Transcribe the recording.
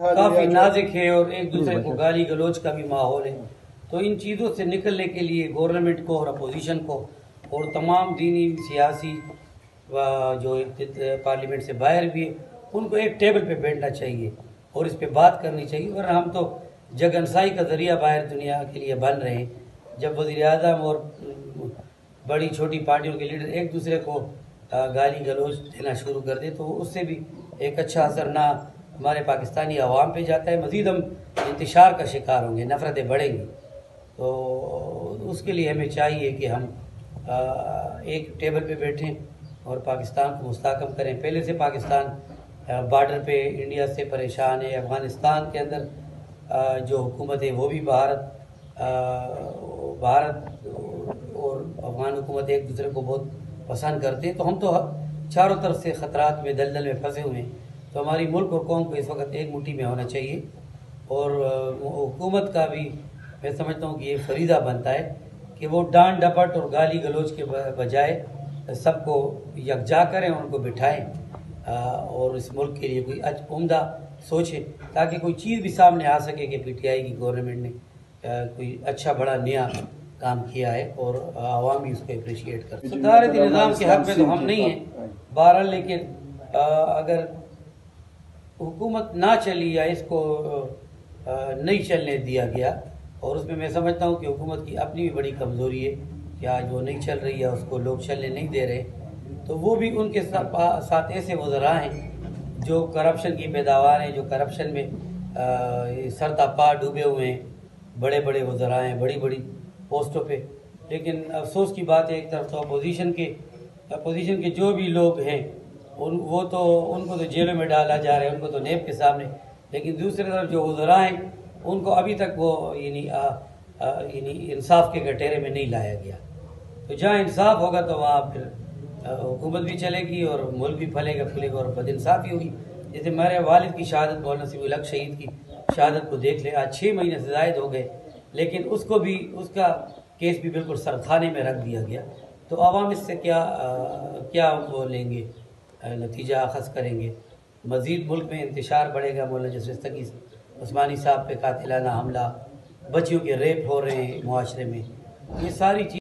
کافی نازک ہے اور ایک دوسرے کو گالی گلوچ کا بھی ماحول ہے. تو ان چیزوں سے نکلنے کے لیے گورنمنٹ کو اور اپوزیشن کو اور تمام دینی سیاسی جو پارلیمنٹ سے باہر بھی ہے ان کو ایک ٹیبل پہ بیٹھنا چاہیے اور اس پہ بات کرنی چاہیے. ورنہ ہم تو جگ انسائی کا ذریعہ باہر دنیا کے لیے بن رہے ہیں. جب وزیر اعظم اور بڑی چھوٹی پارٹیوں کے لیڈر ایک دوسرے کو گالی گلوچ دینا شروع کر دے تو اس سے بھی ایک اچھا اثر نہ ہمارے پاکستانی عوام پہ جاتا ہے. مزید ہم انتشار کا شکار ہوں گے، نفرتیں بڑھیں گی. تو اس کے لیے ہمیں چاہیے کہ ہم ایک ٹیبل پہ بیٹھیں اور پاکستان کو مستحکم کریں. پہلے سے پاکستان بارڈر پہ انڈیا سے پریشان ہے. افغانستان کے اندر جو حکومت ہے وہ بھی بھارت اور افغان حکومت ایک دوسرے کو بہت پسند کرتے ہیں. تو ہم تو چاروں طرف سے خطرات میں دلدل میں پھنسے ہوئے ہیں. تو ہماری ملک اور قوم کو اس وقت ایک مٹھی میں ہونا چاہیے. اور حکومت کا بھی میں سمجھتا ہوں کہ یہ فریضہ بنتا ہے کہ وہ ڈانٹ ڈپٹ اور گالی گلوچ کے بجائے سب کو یکجا کریں، ان کو بٹھائیں اور اس ملک کے لیے کوئی عمدہ سوچیں تاکہ کوئی چیز بھی سامنے آ سکے کہ پی ٹی آئی کی گورنمنٹ نے کوئی اچھا بڑا نیا کام کیا ہے اور عوام بھی اس کو اپریشیٹ کرتے ہیں. صدارتی نظام کے حق میں تو ہم نہیں ہیں بہرحال، لیکن اگر حکومت نہ چلی یا اس کو نہیں چلنے دیا گیا اور اس میں سمجھتا ہوں کہ حکومت کی اپنی بھی بڑی کمزوری ہے کہ آج وہ نہیں چل رہی ہے، اس کو لوگ چلنے نہیں دے رہے. تو وہ بھی ان کے ساتھ ایسے وزراء ہیں جو کرپشن کی پیداوار ہیں، جو کرپشن میں سر پا ڈوبے ہوئے ہیں. بڑے بڑے وزراء ہیں بڑی بڑی پوسٹوں پہ. لیکن افسوس کی بات ہے ایک طرف تو اپوزیشن کے جو بھی لوگ ہیں ان کو تو جیلوں میں ڈالا جا رہا ہے، ان کو تو نیب کے سامنے. لیکن دوسری طرف جو وزراء ہیں ان کو ابھی تک وہ یعنی انصاف کے گٹیرے میں نہیں لایا گیا. تو جہاں انصاف ہوگا تو وہاں پھر حکومت بھی چلے گی اور ملک بھی پھلے گا اور بد انصافی ہوگی. جیسے میرے والد کی شہادت، مولانا نصیب الحق شہید کی شہادت کو دیکھ لیں، آج 6 مہینے سے زائد ہو گئے لیکن اس کا کیس بھی بالکل سرخانے میں رکھ دیا گیا. تو عوام اس سے کیا وہ لیں گے، نتیجہ اخذ کریں گے. مزید ملک میں انتشار بڑھے گا. مولانا جسر تقی عثمانی صاحب پہ قاتلانہ حملہ، بچیوں کے ریپ ہو رہے ہیں معاشرے میں، یہ ساری چیز